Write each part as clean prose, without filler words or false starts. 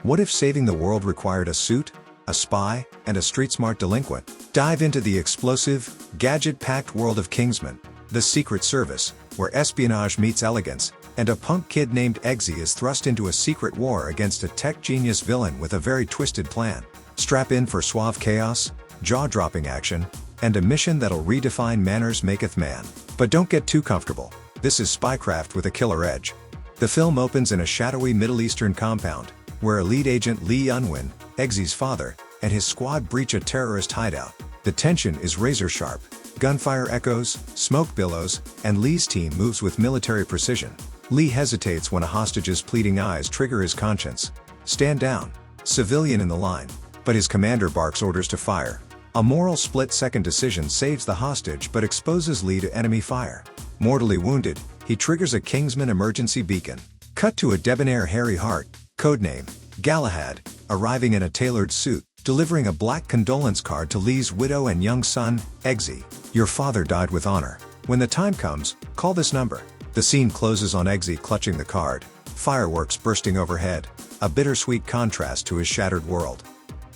What if saving the world required a suit, a spy, and a street-smart delinquent? Dive into the explosive, gadget-packed world of Kingsman, the Secret Service, where espionage meets elegance, and a punk kid named Eggsy is thrust into a secret war against a tech-genius villain with a very twisted plan. Strap in for suave chaos, jaw-dropping action, and a mission that'll redefine manners maketh man. But don't get too comfortable. This is spycraft with a killer edge. The film opens in a shadowy Middle Eastern compound, where lead agent Lee Unwin, Eggsy's father, and his squad breach a terrorist hideout. The tension is razor-sharp. Gunfire echoes, smoke billows, and Lee's team moves with military precision. Lee hesitates when a hostage's pleading eyes trigger his conscience. Stand down. Civilian in the line. But his commander barks orders to fire. A moral split-second decision saves the hostage but exposes Lee to enemy fire. Mortally wounded, he triggers a Kingsman emergency beacon. Cut to a debonair Harry Hart, codename Galahad, arriving in a tailored suit, delivering a black condolence card to Lee's widow and young son, Eggsy. Your father died with honor. When the time comes, call this number. The scene closes on Eggsy clutching the card, fireworks bursting overhead, a bittersweet contrast to his shattered world.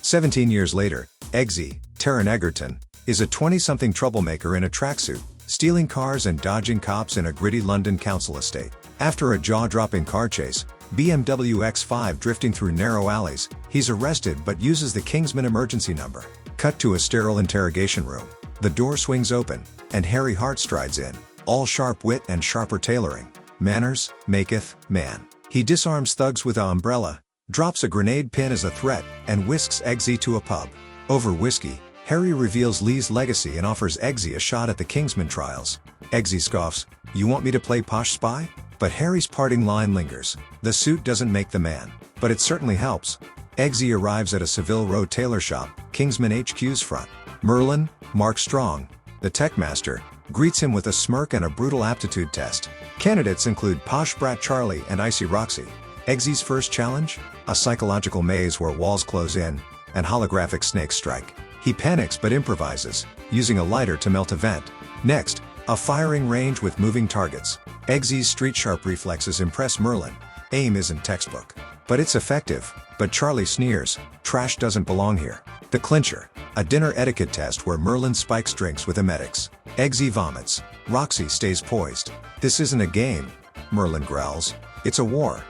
17 years later, Eggsy, Taron Egerton, is a 20-something troublemaker in a tracksuit, stealing cars and dodging cops in a gritty London council estate. After a jaw-dropping car chase, BMW X5 drifting through narrow alleys, he's arrested but uses the Kingsman emergency number. Cut to a sterile interrogation room. The door swings open, and Harry Hart strides in, all sharp wit and sharper tailoring. Manners maketh man. He disarms thugs with an umbrella, drops a grenade pin as a threat, and whisks Eggsy to a pub. Over whiskey, Harry reveals Lee's legacy and offers Eggsy a shot at the Kingsman trials. Eggsy scoffs, "You want me to play posh spy?" But Harry's parting line lingers. The suit doesn't make the man, but it certainly helps. Eggsy arrives at a Seville Row tailor shop, Kingsman HQ's front. Merlin, Mark Strong, the tech master, greets him with a smirk and a brutal aptitude test. Candidates include Posh Brat Charlie and Icy Roxy. Eggsy's first challenge? A psychological maze where walls close in, and holographic snakes strike. He panics but improvises, using a lighter to melt a vent. Next, a firing range with moving targets. Eggsy's street-sharp reflexes impress Merlin. Aim isn't textbook, but it's effective. But Charlie sneers, "Trash doesn't belong here." The clincher, a dinner etiquette test where Merlin spikes drinks with emetics. Eggsy vomits. Roxy stays poised. "This isn't a game," Merlin growls. "It's a war."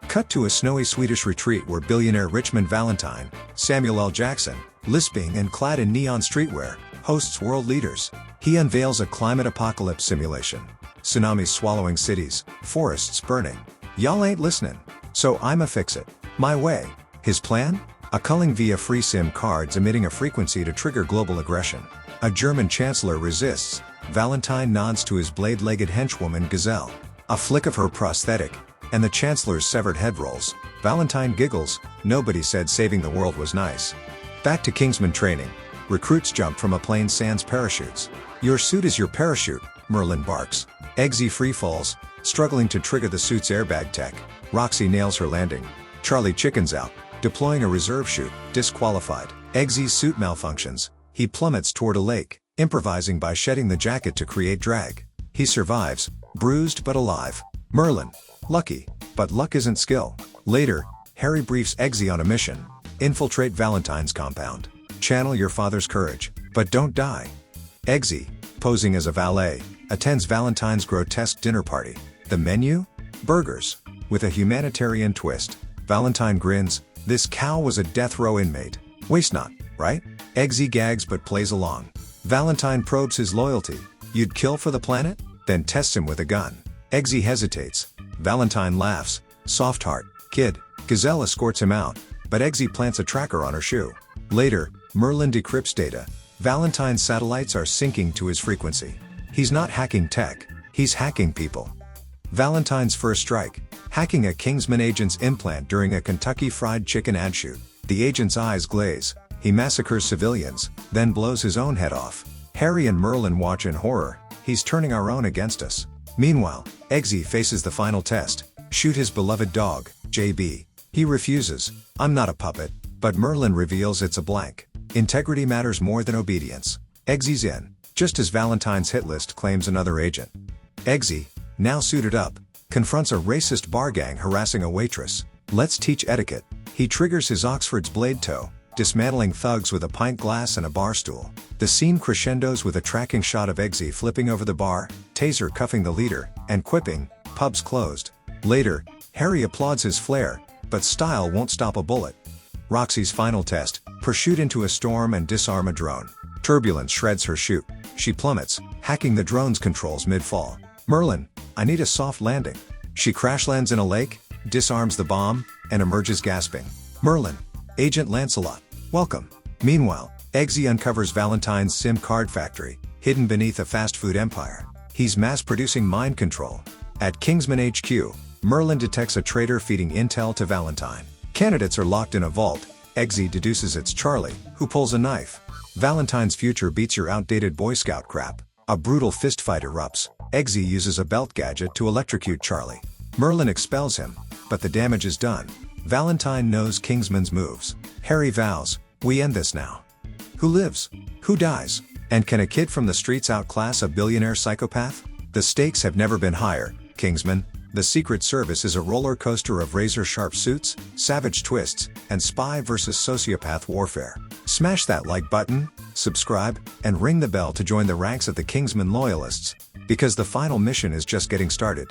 Cut to a snowy Swedish retreat where billionaire Richmond Valentine, Samuel L. Jackson, lisping and clad in neon streetwear, hosts world leaders. He unveils a climate apocalypse simulation. Tsunamis swallowing cities, forests burning. "Y'all ain't listening, so I'ma fix it my way." His plan? A culling via free SIM cards emitting a frequency to trigger global aggression. A German chancellor resists. Valentine nods to his blade-legged henchwoman Gazelle. A flick of her prosthetic, and the chancellor's severed head rolls. Valentine giggles. Nobody said saving the world was nice. Back to Kingsman training. Recruits jump from a plane sans parachutes. "Your suit is your parachute," Merlin barks. Eggsy free falls, struggling to trigger the suit's airbag tech. Roxy nails her landing. Charlie chickens out, deploying a reserve chute, disqualified. Eggsy's suit malfunctions. He plummets toward a lake, improvising by shedding the jacket to create drag. He survives, bruised but alive. Merlin, lucky, but luck isn't skill. Later, Harry briefs Eggsy on a mission. Infiltrate Valentine's compound. Channel your father's courage, but don't die. Eggsy, posing as a valet, attends Valentine's grotesque dinner party. The menu? Burgers. With a humanitarian twist. Valentine grins, "This cow was a death row inmate. Waste not, right?" Eggsy gags but plays along. Valentine probes his loyalty. "You'd kill for the planet?" Then tests him with a gun. Eggsy hesitates. Valentine laughs. "Soft heart, kid." Gazelle escorts him out, but Eggsy plants a tracker on her shoe. Later, Merlin decrypts data. Valentine's satellites are syncing to his frequency. He's not hacking tech, he's hacking people. Valentine's first strike. Hacking a Kingsman agent's implant during a Kentucky Fried Chicken ad shoot. The agent's eyes glaze. He massacres civilians, then blows his own head off. Harry and Merlin watch in horror. He's turning our own against us. Meanwhile, Eggsy faces the final test. Shoot his beloved dog, JB. He refuses. "I'm not a puppet," but Merlin reveals it's a blank. Integrity matters more than obedience. Eggsy's in, just as Valentine's hit list claims another agent. Eggsy, now suited up, confronts a racist bar gang harassing a waitress. "Let's teach etiquette," He triggers his Oxford's blade toe, dismantling thugs with a pint glass and a bar stool. The scene crescendos with a tracking shot of Eggsy flipping over the bar, Taser cuffing the leader, and quipping, "Pub's closed." Later, Harry applauds his flair, but style won't stop a bullet. Roxy's final test, parachute into a storm and disarm a drone. Turbulence shreds her chute. She plummets, hacking the drone's controls mid-fall. Merlin, I need a soft landing. She crash lands in a lake, disarms the bomb, and emerges gasping. Merlin, Agent Lancelot, welcome. Meanwhile, Eggsy uncovers Valentine's SIM card factory, hidden beneath a fast food empire. He's mass-producing mind control. At Kingsman HQ, Merlin detects a traitor feeding intel to Valentine. Candidates are locked in a vault. Eggsy deduces it's Charlie, who pulls a knife. Valentine's future beats your outdated Boy Scout crap. A brutal fistfight erupts. Eggsy uses a belt gadget to electrocute Charlie. Merlin expels him, but the damage is done. Valentine knows Kingsman's moves. Harry vows, we end this now. Who lives? Who dies? And can a kid from the streets outclass a billionaire psychopath? The stakes have never been higher, Kingsman. The Secret Service is a roller coaster of razor-sharp suits, savage twists, and spy versus sociopath warfare. Smash that like button, subscribe, and ring the bell to join the ranks of the Kingsman loyalists, because the final mission is just getting started.